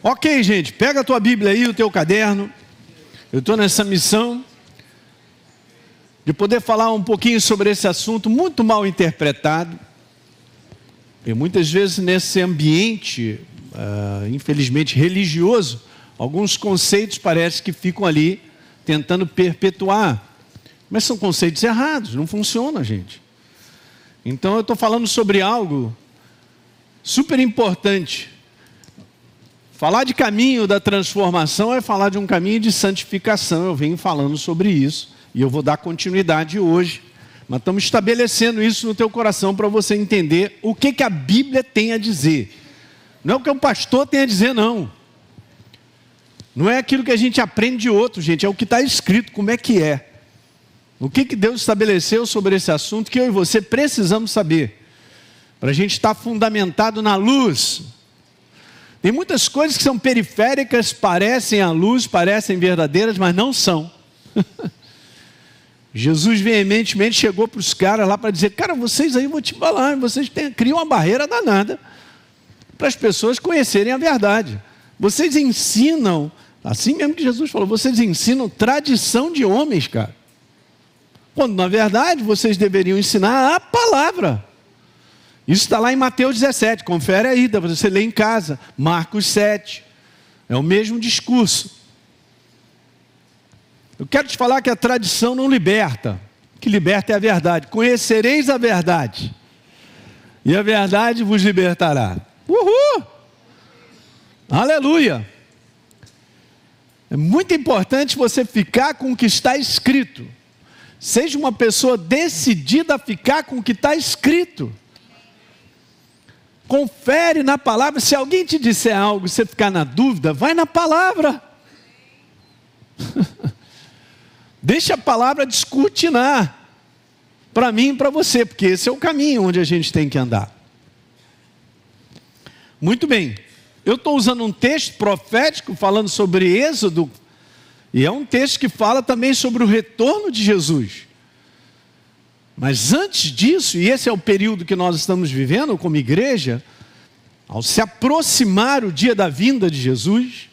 Ok, gente, pega a tua Bíblia aí, o teu caderno. Eu estou nessa missão de poder falar um pouquinho sobre esse assunto muito mal interpretado. E muitas vezes nesse ambiente, infelizmente religioso, alguns conceitos parece que ficam ali tentando perpetuar. Mas são conceitos errados, não funciona, gente. Então eu estou falando sobre algo super importante. Falar de caminho da transformação é falar de um caminho de santificação. Eu venho falando sobre isso e eu vou dar continuidade hoje. Mas estamos estabelecendo isso no teu coração para você entender o que a Bíblia tem a dizer. Não é o que o pastor tem a dizer, não. Não é aquilo que a gente aprende de outro, gente. É o que está escrito, como é que é. O que Deus estabeleceu sobre esse assunto que eu e você precisamos saber. Para a gente estar fundamentado na luz. Tem muitas coisas que são periféricas, parecem a luz, parecem verdadeiras, mas não são. Jesus veementemente chegou para os caras lá para dizer, cara, vocês aí, vou te falar, vocês criam uma barreira danada para as pessoas conhecerem a verdade. Vocês ensinam, assim mesmo que Jesus falou, vocês ensinam tradição de homens, cara. Quando na verdade vocês deveriam ensinar a palavra. Isso está lá em Mateus 17, confere aí, dá para você ler em casa. Marcos 7, é o mesmo discurso. Eu quero te falar que a tradição não liberta, o que liberta é a verdade. Conhecereis a verdade, e a verdade vos libertará. Uhul! Aleluia! É muito importante você ficar com o que está escrito. Seja uma pessoa decidida a ficar com o que está escrito. Confere na palavra. Se alguém te disser algo e você ficar na dúvida, vai na palavra. Deixa a palavra descortinar para mim e para você, porque esse é o caminho onde a gente tem que andar. Muito bem, eu estou usando um texto profético falando sobre Êxodo, e é um texto que fala também sobre o retorno de Jesus. Mas antes disso, e esse é o período que nós estamos vivendo como igreja, ao se aproximar o dia da vinda de Jesus,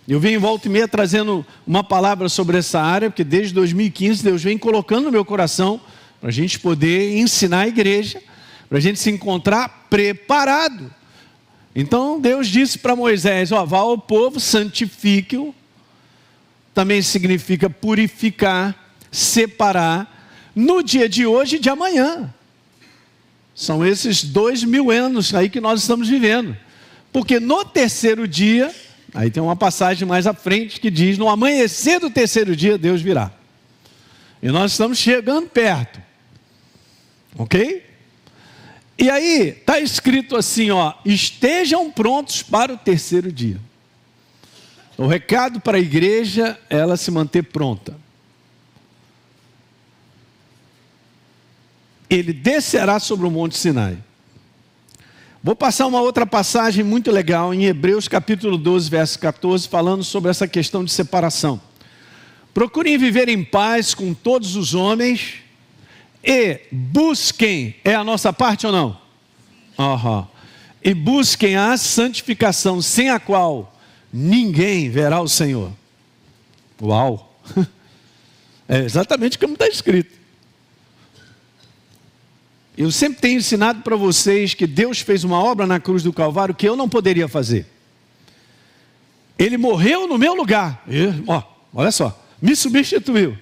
eu venho volta e meia trazendo uma palavra sobre essa área, porque desde 2015 Deus vem colocando no meu coração, para a gente poder ensinar a igreja, para a gente se encontrar preparado. Então Deus disse para Moisés, vá ao povo, santifique-o, também significa purificar, separar, no dia de hoje e de amanhã. São esses 2000 anos aí que nós estamos vivendo. Porque no terceiro dia, aí tem uma passagem mais à frente que diz, no amanhecer do terceiro dia, Deus virá. E nós estamos chegando perto. Ok? E aí, está escrito assim, estejam prontos para o terceiro dia. O recado para a igreja é ela se manter pronta. Ele descerá sobre o Monte Sinai. Vou passar uma outra passagem muito legal em Hebreus capítulo 12, verso 14, falando sobre essa questão de separação. Procurem viver em paz com todos os homens e busquem, é a nossa parte ou não? E busquem a santificação, sem a qual ninguém verá o Senhor. Uau! É exatamente como está escrito. Eu sempre tenho ensinado para vocês que Deus fez uma obra na cruz do Calvário que eu não poderia fazer. Ele morreu no meu lugar. Olha só, me substituiu.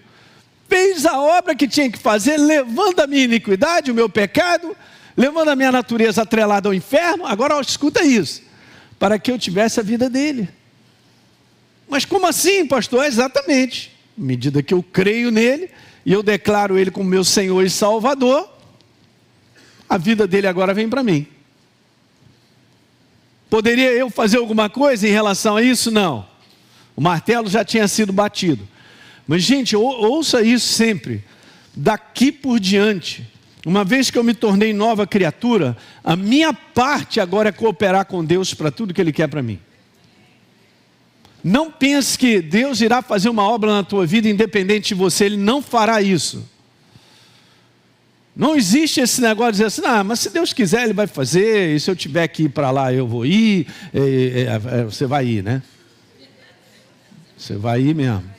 Fez a obra que tinha que fazer, levando a minha iniquidade, o meu pecado, levando a minha natureza atrelada ao inferno. Agora escuta isso, para que eu tivesse a vida dele. Mas como assim, pastor? Exatamente. À medida que eu creio nele, e eu declaro ele como meu Senhor e Salvador, a vida dele agora vem para mim. Poderia eu fazer alguma coisa em relação a isso? Não. O martelo já tinha sido batido. Mas gente, ouça isso sempre. Daqui por diante, uma vez que eu me tornei nova criatura, a minha parte agora é cooperar com Deus para tudo que Ele quer para mim. Não pense que Deus irá fazer uma obra na tua vida independente de você. Ele não fará isso. Não existe esse negócio de dizer assim, mas se Deus quiser Ele vai fazer, e se eu tiver que ir para lá eu vou ir, você vai ir, né? Você vai ir mesmo.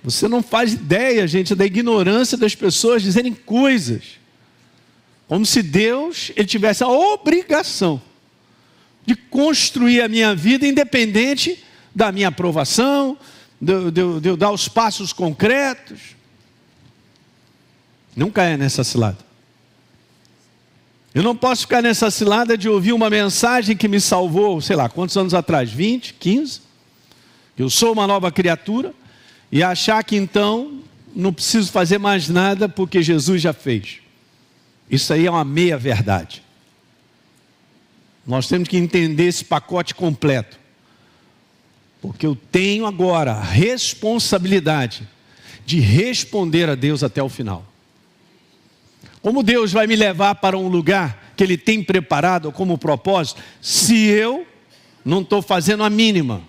Você não faz ideia, gente, da ignorância das pessoas dizerem coisas, como se Deus Ele tivesse a obrigação de construir a minha vida independente da minha aprovação, de eu dar os passos concretos. Não caia nessa cilada. Eu não posso ficar nessa cilada de ouvir uma mensagem que me salvou, sei lá, quantos anos atrás? 20, 15? Eu sou uma nova criatura e achar que então não preciso fazer mais nada porque Jesus já fez. Isso aí é uma meia verdade. Nós temos que entender esse pacote completo. Porque eu tenho agora a responsabilidade de responder a Deus até o final. Como Deus vai me levar para um lugar que Ele tem preparado como propósito, se eu não estou fazendo a mínima?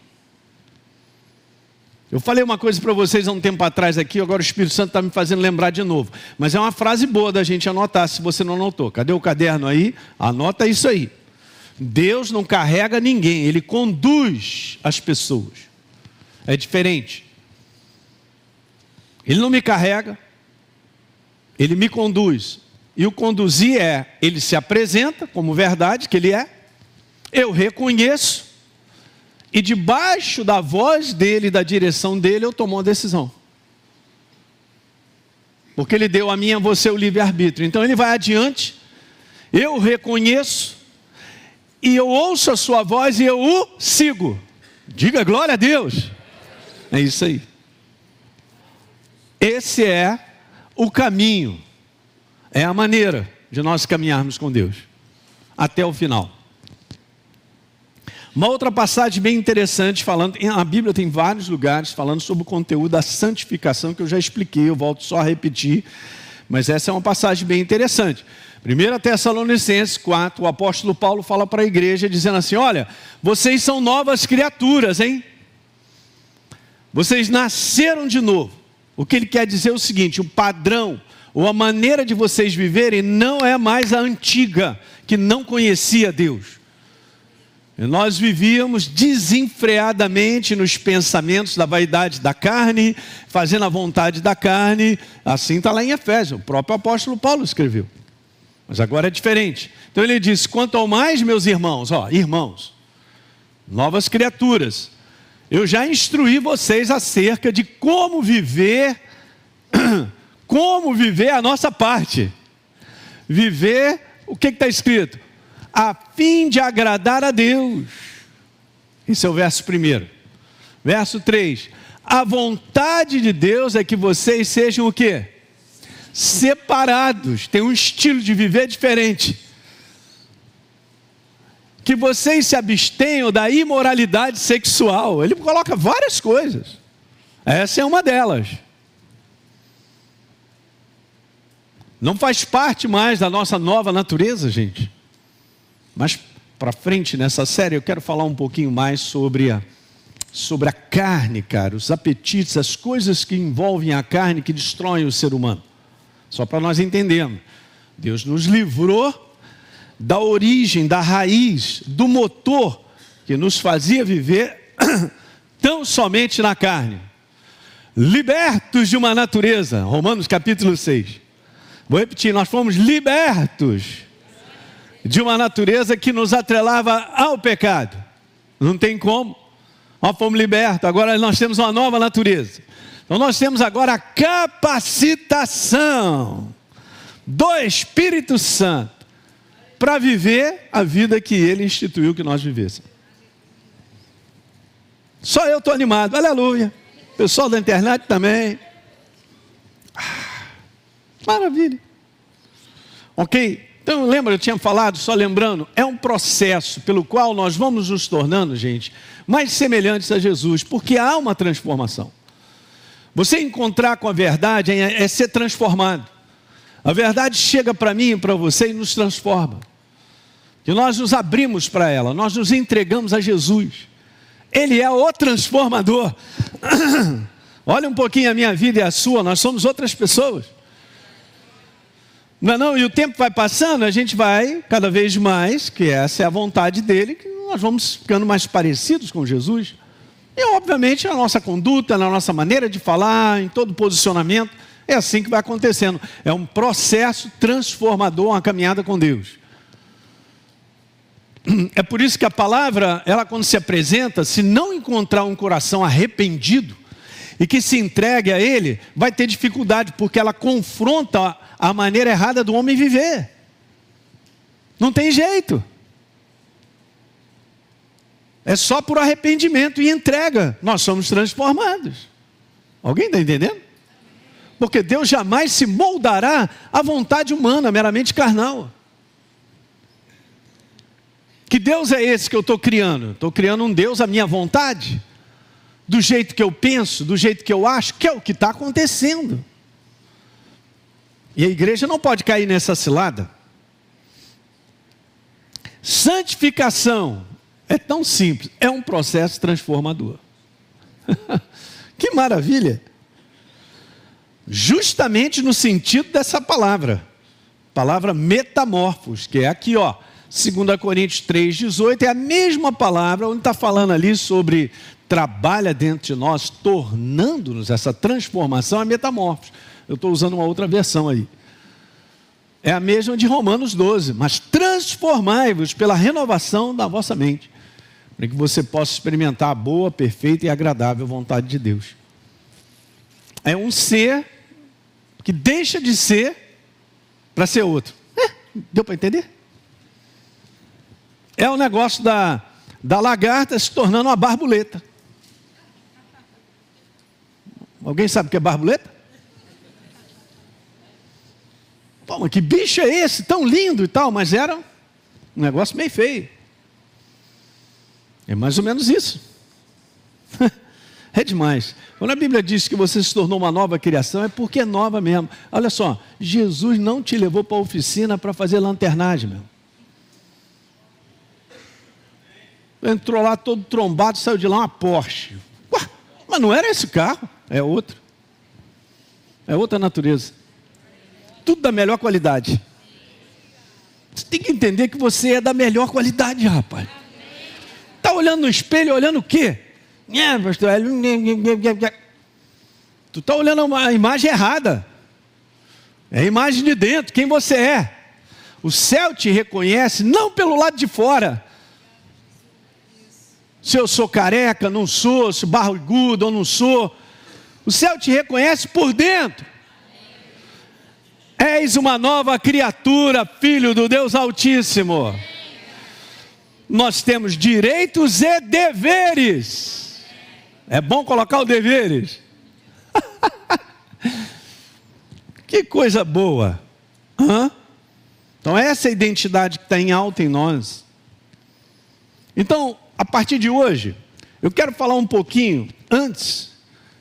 Eu falei uma coisa para vocês há um tempo atrás aqui, agora o Espírito Santo está me fazendo lembrar de novo. Mas é uma frase boa da gente anotar, se você não anotou. Cadê o caderno aí? Anota isso aí. Deus não carrega ninguém, Ele conduz as pessoas. É diferente. Ele não me carrega, Ele me conduz. E o conduzir Ele se apresenta como verdade que Ele é. Eu reconheço. E debaixo da voz dEle, da direção dEle, eu tomo uma decisão. Porque Ele deu a mim e a você o livre-arbítrio. Então Ele vai adiante, eu reconheço, e eu ouço a sua voz e eu o sigo. Diga glória a Deus. É isso aí. Esse é o caminho. É a maneira de nós caminharmos com Deus. Até o final. Uma outra passagem bem interessante, a Bíblia tem vários lugares falando sobre o conteúdo da santificação, que eu já expliquei, eu volto só a repetir. Mas essa é uma passagem bem interessante. 1 Tessalonicenses 4, o apóstolo Paulo fala para a igreja dizendo assim, olha, vocês são novas criaturas, hein? Vocês nasceram de novo. O que ele quer dizer é o seguinte, o padrão, ou a maneira de vocês viverem não é mais a antiga, que não conhecia Deus. E nós vivíamos desenfreadamente nos pensamentos da vaidade da carne, fazendo a vontade da carne, assim está lá em Efésios, o próprio apóstolo Paulo escreveu. Mas agora é diferente. Então ele diz, quanto ao mais, meus irmãos, irmãos, novas criaturas, eu já instruí vocês acerca de como viver a nossa parte. Viver, o que está escrito? A fim de agradar a Deus. Esse é o verso 1. Verso 3. A vontade de Deus é que vocês sejam o quê? Separados, tem um estilo de viver diferente. Que vocês se abstenham da imoralidade sexual. Ele coloca várias coisas. Essa é uma delas. Não faz parte mais da nossa nova natureza, gente. Mas para frente nessa série eu quero falar um pouquinho mais sobre a carne, cara. Os apetites, as coisas que envolvem a carne que destroem o ser humano. Só para nós entendermos. Deus nos livrou da origem, da raiz, do motor que nos fazia viver tão somente na carne. Libertos de uma natureza. Romanos capítulo 6. Vou repetir, nós fomos libertos de uma natureza que nos atrelava ao pecado. Não tem como. Nós fomos libertos, agora nós temos uma nova natureza. Então nós temos agora a capacitação do Espírito Santo para viver a vida que Ele instituiu que nós vivêssemos. Só eu estou animado, aleluia. O pessoal da internet também. Maravilha. Ok? Então lembra, eu tinha falado, só lembrando, é um processo pelo qual nós vamos nos tornando, gente, mais semelhantes a Jesus, porque há uma transformação. Você encontrar com a verdade é ser transformado. A verdade chega para mim e para você e nos transforma. E nós nos abrimos para ela, nós nos entregamos a Jesus. Ele é o transformador. Olha um pouquinho a minha vida e a sua, nós somos outras pessoas. Não é não? E o tempo vai passando, a gente vai cada vez mais, que essa é a vontade dele, que nós vamos ficando mais parecidos com Jesus. E obviamente na nossa conduta, na nossa maneira de falar, em todo posicionamento, é assim que vai acontecendo. É um processo transformador, uma caminhada com Deus. É por isso que a palavra, ela quando se apresenta, se não encontrar um coração arrependido e que se entregue a Ele, vai ter dificuldade, porque ela confronta a maneira errada do homem viver. Não tem jeito. É só por arrependimento e entrega, nós somos transformados. Alguém está entendendo? Porque Deus jamais se moldará à vontade humana, meramente carnal. Que Deus é esse que eu estou criando? Estou criando um Deus à minha vontade? Do jeito que eu penso, do jeito que eu acho, que é o que está acontecendo. E a igreja não pode cair nessa cilada. Santificação é tão simples, é um processo transformador. Que maravilha! Justamente no sentido dessa palavra metamorfos, que é aqui, ó, 2 Coríntios 3,18, é a mesma palavra, onde está falando ali sobre trabalha dentro de nós, tornando-nos, essa transformação é metamorfos. Eu estou usando uma outra versão aí. É a mesma de Romanos 12, mas transformai-vos pela renovação da vossa mente, para que você possa experimentar a boa, perfeita e agradável vontade de Deus. É um ser que deixa de ser para ser outro. Deu para entender? É o negócio da lagarta se tornando uma borboleta. Alguém sabe o que é borboleta? Pô, mas que bicho é esse? Tão lindo e tal, mas era um negócio meio feio. É mais ou menos isso. É demais. Quando a Bíblia diz que você se tornou uma nova criação, é porque é nova mesmo. Olha só, Jesus não te levou para a oficina para fazer lanternagem, meu. Entrou lá todo trombado, saiu de lá uma Porsche. Ué, mas não era esse carro, é outro. É outra natureza. Tudo da melhor qualidade. Você tem que entender que você é da melhor qualidade, rapaz. Está olhando no espelho, olhando o quê? Pastor, tu está olhando uma imagem errada. É a imagem de dentro, quem você é. O céu te reconhece não pelo lado de fora. Se eu sou careca, não sou, se barrigudo ou não sou. O céu te reconhece por dentro. És uma nova criatura, filho do Deus Altíssimo. Nós temos direitos e deveres. É bom colocar os deveres. Que coisa boa. Então essa é a identidade que está em alta em nós. Então, a partir de hoje, eu quero falar um pouquinho, antes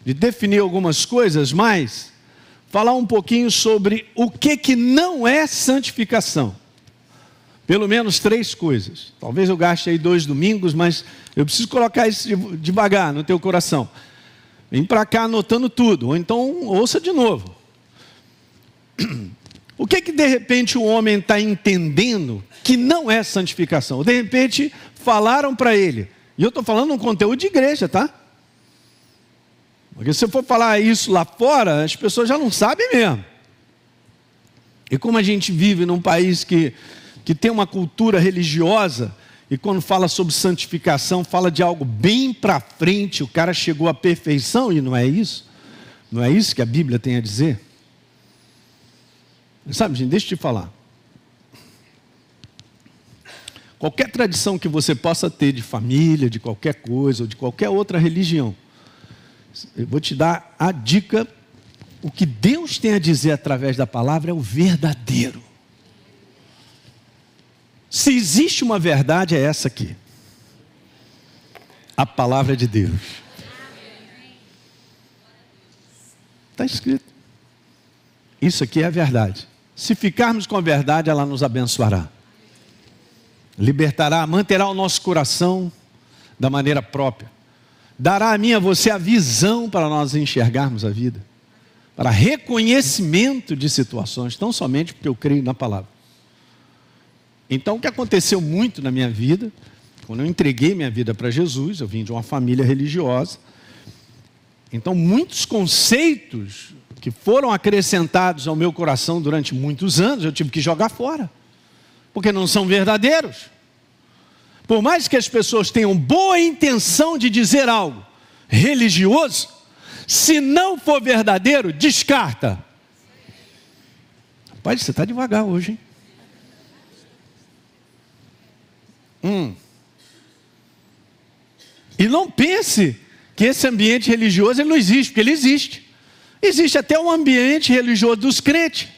de definir algumas coisas mais, falar um pouquinho sobre o que não é santificação. Pelo menos 3 coisas. Talvez eu gaste aí 2 domingos, mas eu preciso colocar isso devagar no teu coração. Vem para cá anotando tudo, ou então ouça de novo. O que de repente o homem está entendendo que não é santificação? De repente falaram para ele, e eu estou falando um conteúdo de igreja, tá? Porque se eu for falar isso lá fora, as pessoas já não sabem mesmo. E como a gente vive num país que tem uma cultura religiosa, e quando fala sobre santificação, fala de algo bem para frente, o cara chegou à perfeição, e não é isso? Não é isso que a Bíblia tem a dizer? Sabe, gente, deixa eu te falar. Qualquer tradição que você possa ter de família, de qualquer coisa, ou de qualquer outra religião, eu vou te dar a dica, o que Deus tem a dizer através da palavra é o verdadeiro. Se existe uma verdade, é essa aqui. A palavra de Deus. Está escrito. Isso aqui é a verdade. Se ficarmos com a verdade, ela nos abençoará. Libertará, manterá o nosso coração da maneira própria. dará a mim e a você a visão para nós enxergarmos a vida, para reconhecimento de situações, tão somente porque eu creio na palavra. Então, o que aconteceu muito na minha vida, quando eu entreguei minha vida para Jesus, eu vim de uma família religiosa, então muitos conceitos que foram acrescentados ao meu coração durante muitos anos, eu tive que jogar fora, porque não são verdadeiros. Por mais que as pessoas tenham boa intenção de dizer algo religioso, se não for verdadeiro, descarta. Rapaz, você está devagar hoje, hein? E não pense que esse ambiente religioso ele não existe, porque ele existe. Existe até um ambiente religioso dos crentes.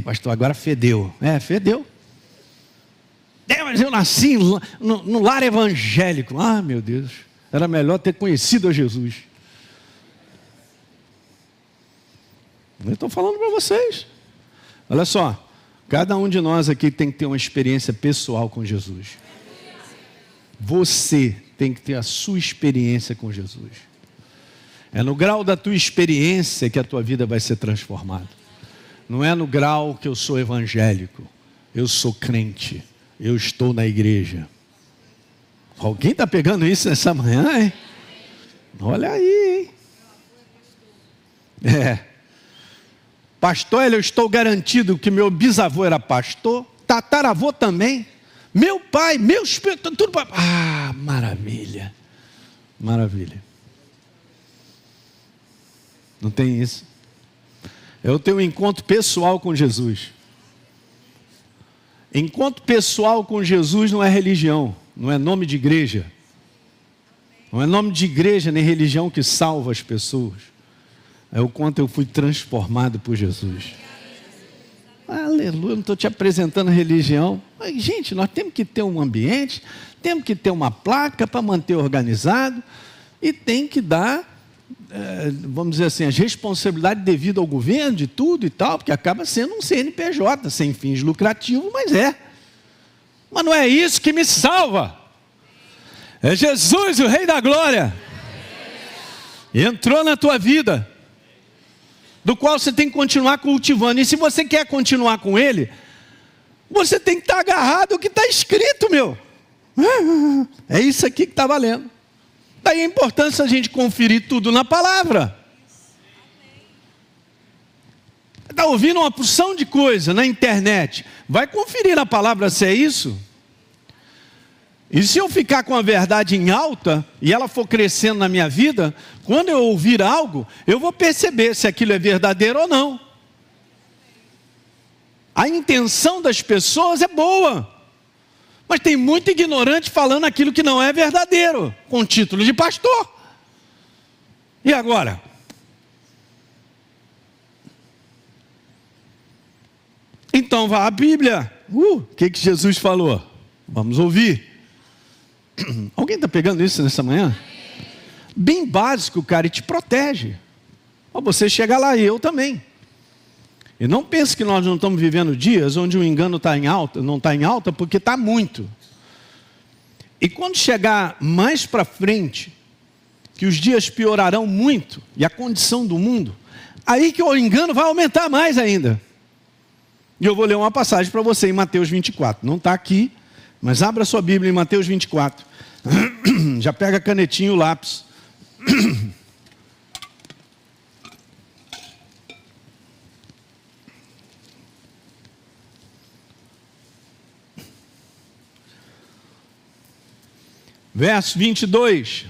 Pastor, agora fedeu. Fedeu. Mas eu nasci no lar evangélico. Ah, meu Deus, era melhor ter conhecido a Jesus. Eu estou falando para vocês. Olha só, cada um de nós aqui tem que ter uma experiência pessoal com Jesus. Você tem que ter a sua experiência com Jesus. É no grau da tua experiência que a tua vida vai ser transformada. Não é no grau que eu sou evangélico, eu sou crente, eu estou na igreja. Alguém está pegando isso nessa manhã, hein? Olha aí, hein? Pastor, eu estou garantido que meu bisavô era pastor, tataravô também, meu pai, meus pais, tudo. Ah, maravilha, maravilha. Não tem isso. Eu tenho um encontro pessoal com Jesus. Encontro pessoal com Jesus não é religião, não é nome de igreja. Não é nome de igreja nem religião que salva as pessoas. É o quanto eu fui transformado por Jesus. Aleluia, eu não estou te apresentando religião. Mas, gente, nós temos que ter um ambiente, temos que ter uma placa para manter organizado e tem que dar, vamos dizer assim, as responsabilidades devidas ao governo de tudo e tal, porque acaba sendo um CNPJ, sem fins lucrativos, mas Mas não é isso que me salva. É Jesus, o Rei da Glória. Entrou na tua vida, do qual você tem que continuar cultivando. E se você quer continuar com Ele, você tem que estar agarrado ao que está escrito, meu. É isso aqui que está valendo. Daí a importância a gente conferir tudo na palavra. Está ouvindo uma porção de coisa na internet, vai conferir na palavra se é isso. E se eu ficar com a verdade em alta, e ela for crescendo na minha vida, quando eu ouvir algo, eu vou perceber se aquilo é verdadeiro ou não. A intenção das pessoas é boa, mas tem muito ignorante falando aquilo que não é verdadeiro, com título de pastor. E agora? Então vá à Bíblia. O que Jesus falou? Vamos ouvir. Alguém está pegando isso nessa manhã? Bem básico, cara, e te protege. Você chega lá e eu também. E não pense que nós não estamos vivendo dias onde o engano está em alta, não está em alta porque está muito. E quando chegar mais para frente, que os dias piorarão muito, e a condição do mundo, aí que o engano vai aumentar mais ainda. E eu vou ler uma passagem para você em Mateus 24. Não está aqui, mas abra sua Bíblia em Mateus 24. Já pega a canetinha e o lápis. Verso 22.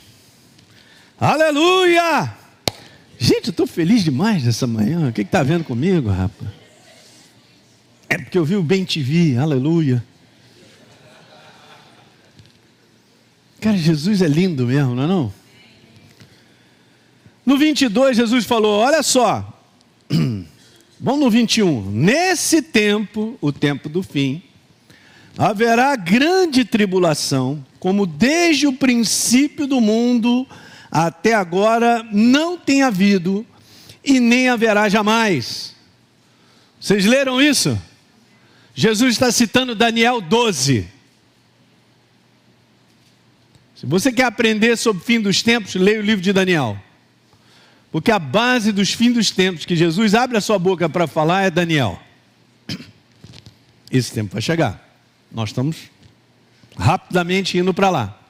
Aleluia! Gente, eu estou feliz demais nessa manhã. O que está vendo comigo, rapaz? É porque eu vi o Bem TV, aleluia. Cara, Jesus é lindo mesmo, não é não? No 22, Jesus falou, olha só. Vamos no 21. Nesse tempo, o tempo do fim, haverá grande tribulação, como desde o princípio do mundo até agora não tem havido e nem haverá jamais. Vocês leram isso? Jesus está citando Daniel 12. Se você quer aprender sobre o fim dos tempos, leia o livro de Daniel. Porque a base dos fins dos tempos que Jesus abre a sua boca para falar é Daniel. Esse tempo vai chegar. Nós estamos rapidamente indo para lá.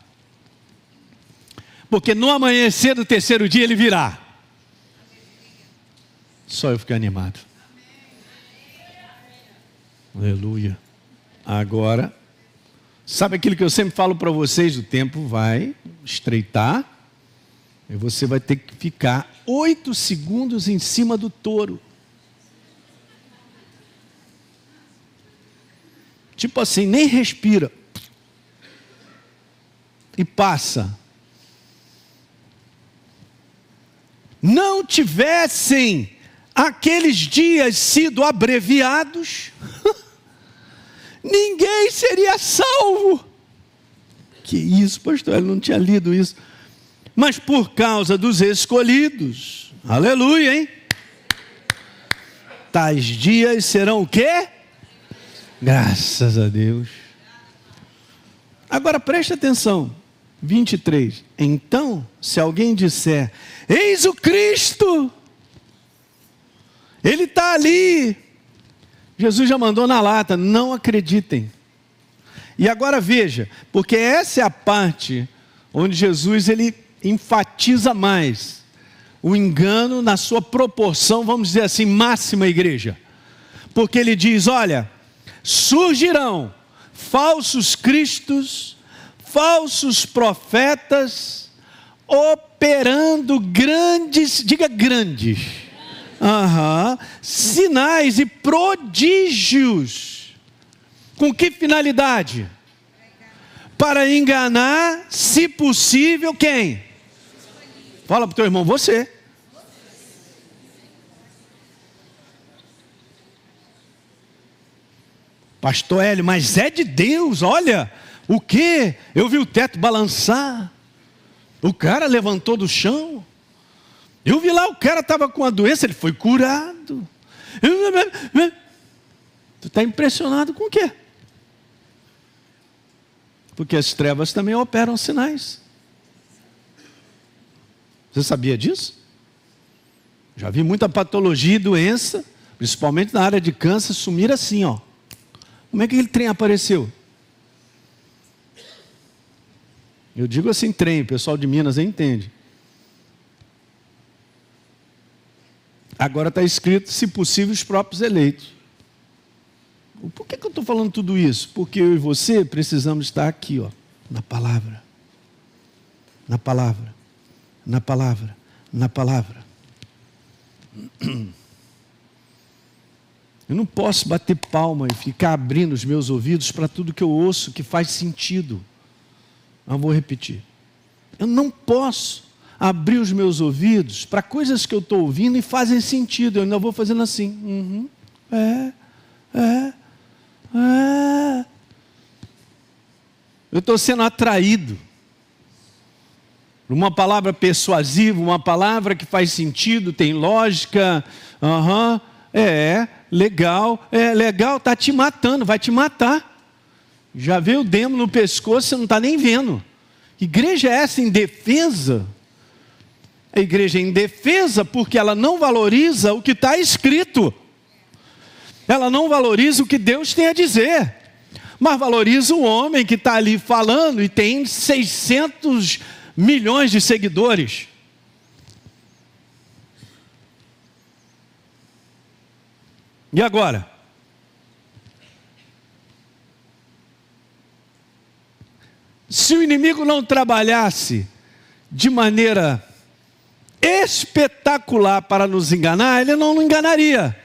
Porque no amanhecer do terceiro dia ele virá. Só eu fiquei animado. Aleluia. Agora, sabe aquilo que eu sempre falo para vocês? O tempo vai estreitar e você vai ter que ficar 8 segundos em cima do touro. Tipo assim, nem respira. E passa. Não tivessem aqueles dias sido abreviados, ninguém seria salvo. Que isso, pastor? Ele não tinha lido isso. Mas por causa dos escolhidos, aleluia, hein? Tais dias serão o quê? Graças a Deus. Agora preste atenção. 23. Então, se alguém disser, eis o Cristo, ele está ali. Jesus já mandou na lata, não acreditem. E agora veja, porque essa é a parte onde Jesus ele enfatiza mais o engano na sua proporção, vamos dizer assim, máxima, igreja. Porque ele diz, olha, surgirão falsos cristos, falsos profetas, operando grandes, diga grandes, sinais e prodígios. Com que finalidade? Para enganar, se possível, quem? Fala para o teu irmão, você. Pastor Hélio, mas é de Deus, olha, o que? Eu vi o teto balançar, o cara levantou do chão, eu vi lá, o cara estava com a doença, ele foi curado. Tu está impressionado com o quê? Porque as trevas também operam sinais. Você sabia disso? Já vi muita patologia e doença, principalmente na área de câncer, sumir assim, ó. Como é que aquele trem apareceu? Eu digo assim trem, o pessoal de Minas nem entende. Agora está escrito, se possível, os próprios eleitos. Por que eu estou falando tudo isso? Porque eu e você precisamos estar aqui, ó, na palavra. Na palavra. Na palavra. Na palavra. Eu não posso bater palma e ficar abrindo os meus ouvidos para tudo que eu ouço que faz sentido. Eu vou repetir. Eu não posso abrir os meus ouvidos para coisas que eu estou ouvindo e fazem sentido. Eu ainda vou fazendo assim. Eu estou sendo atraído por uma palavra persuasiva, uma palavra que faz sentido, tem lógica. Legal, está te matando, vai te matar. Já veio o demo no pescoço, você não está nem vendo. Igreja é essa indefesa? A igreja é indefesa porque ela não valoriza o que está escrito. Ela não valoriza o que Deus tem a dizer. Mas valoriza o homem que está ali falando e tem 600 milhões de seguidores. E agora? Se o inimigo não trabalhasse de maneira espetacular para nos enganar, ele não nos enganaria.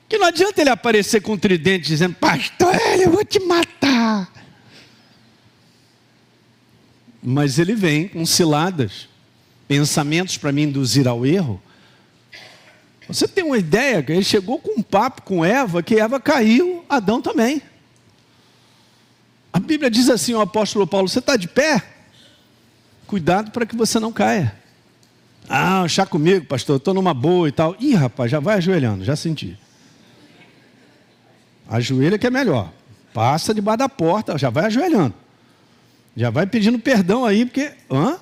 Que não adianta ele aparecer com um tridente dizendo, pastor, eu vou te matar. Mas ele vem com ciladas, pensamentos para me induzir ao erro. Você tem uma ideia que ele chegou com um papo com Eva, que Eva caiu, Adão também. A Bíblia diz assim, o apóstolo Paulo, você está de pé? Cuidado para que você não caia. Chá comigo, pastor, eu estou numa boa e tal. Ih, rapaz, já vai ajoelhando, já senti. Ajoelha que é melhor. Passa debaixo da porta, já vai ajoelhando. Já vai pedindo perdão aí, porque... Eu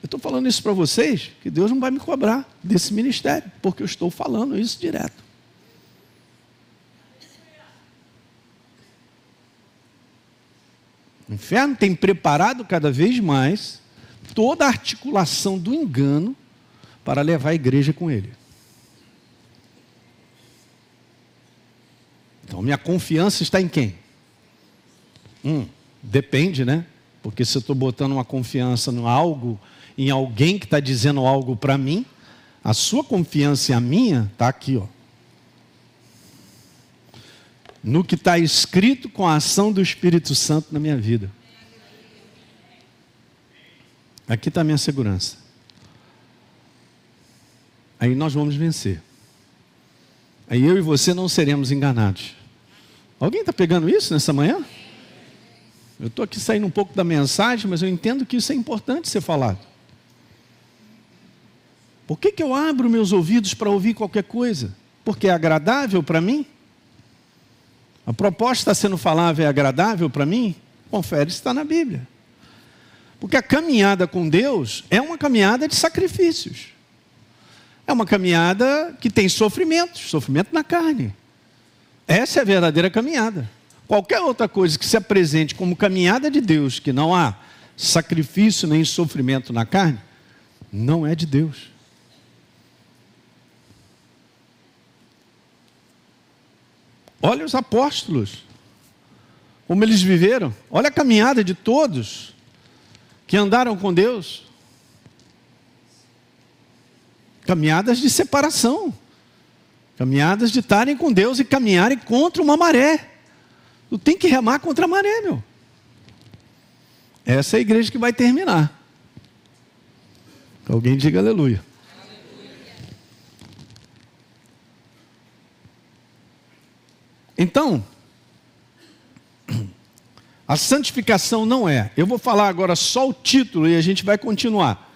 estou falando isso para vocês, que Deus não vai me cobrar desse ministério, porque eu estou falando isso direto. O inferno tem preparado cada vez mais toda a articulação do engano para levar a igreja com ele. Então, minha confiança está em quem? Depende, né? Porque se eu estou botando uma confiança em algo, em alguém que está dizendo algo para mim, a sua confiança e a minha está aqui, ó. No que está escrito com a ação do Espírito Santo na minha vida. Aqui está a minha segurança. Aí nós vamos vencer. Aí eu e você não seremos enganados. Alguém está pegando isso nessa manhã? Eu estou aqui saindo um pouco da mensagem, mas eu entendo que isso é importante ser falado. Por que eu abro meus ouvidos para ouvir qualquer coisa? Porque é agradável para mim? A proposta está sendo falada, é agradável para mim? Confere se está na Bíblia. Porque a caminhada com Deus é uma caminhada de sacrifícios. É uma caminhada que tem sofrimento na carne. Essa é a verdadeira caminhada. Qualquer outra coisa que se apresente como caminhada de Deus, que não há sacrifício nem sofrimento na carne, não é de Deus. Olha os apóstolos, como eles viveram. Olha a caminhada de todos que andaram com Deus. Caminhadas de separação. Caminhadas de estarem com Deus e caminharem contra uma maré. Tu tem que remar contra a maré, meu. Essa é a igreja que vai terminar. Alguém diga aleluia. Então, a santificação não é. Eu vou falar agora só o título e a gente vai continuar.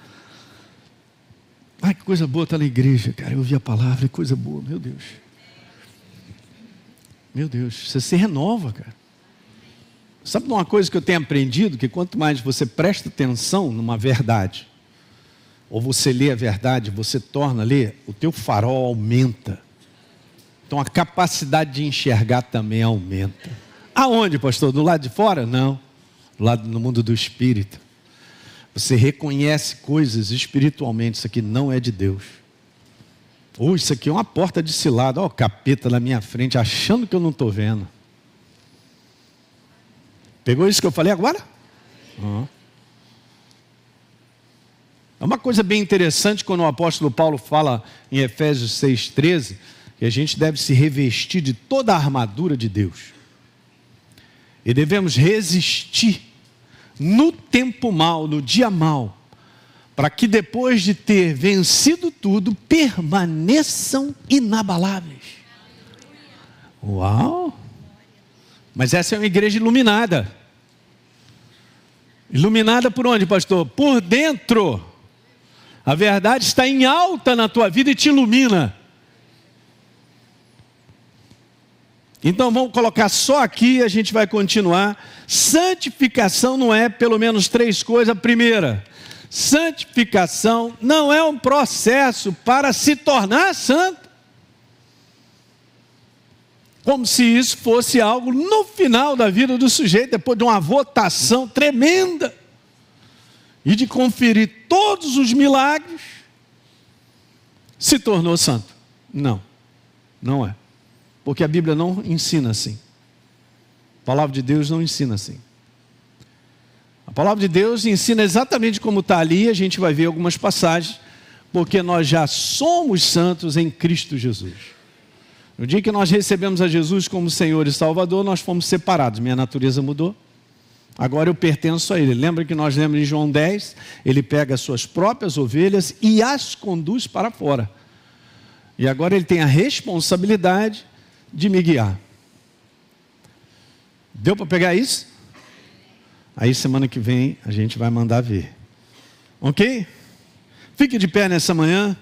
Ai, que coisa boa estar na igreja, cara. Eu ouvi a palavra, que coisa boa, meu Deus. Meu Deus, você se renova, cara. Sabe uma coisa que eu tenho aprendido? Que quanto mais você presta atenção numa verdade, ou você lê a verdade, você torna a ler, o teu farol aumenta. Então a capacidade de enxergar também aumenta. Aonde, pastor? Do lado de fora? Não. No mundo do espírito. Você reconhece coisas espiritualmente, isso aqui não é de Deus. Ou isso aqui é uma porta de cilada. Olha o capeta na minha frente, achando que eu não estou vendo. Pegou isso que eu falei agora? É uma coisa bem interessante quando o apóstolo Paulo fala em Efésios 6,13, que a gente deve se revestir de toda a armadura de Deus. E devemos resistir no tempo mau, no dia mau, para que depois de ter vencido tudo, permaneçam inabaláveis. Uau! Mas essa é uma igreja iluminada. Iluminada por onde, pastor? Por dentro. A verdade está em alta na tua vida e te ilumina. Então vamos colocar só aqui e a gente vai continuar. Santificação não é pelo menos 3 coisas. A primeira, santificação não é um processo para se tornar santo. Como se isso fosse algo no final da vida do sujeito, depois de uma votação tremenda, e de conferir todos os milagres, se tornou santo. Não, não é. Porque a Bíblia não ensina assim. A palavra de Deus não ensina assim. A palavra de Deus ensina exatamente como está ali, a gente vai ver algumas passagens, porque nós já somos santos em Cristo Jesus. No dia que nós recebemos a Jesus como Senhor e Salvador, nós fomos separados, minha natureza mudou. Agora eu pertenço a Ele. Lembra que nós lemos em João 10, Ele pega as suas próprias ovelhas e as conduz para fora. E agora Ele tem a responsabilidade de me guiar. Deu para pegar isso? Aí semana que vem a gente vai mandar ver. Ok? Fique de pé nessa manhã.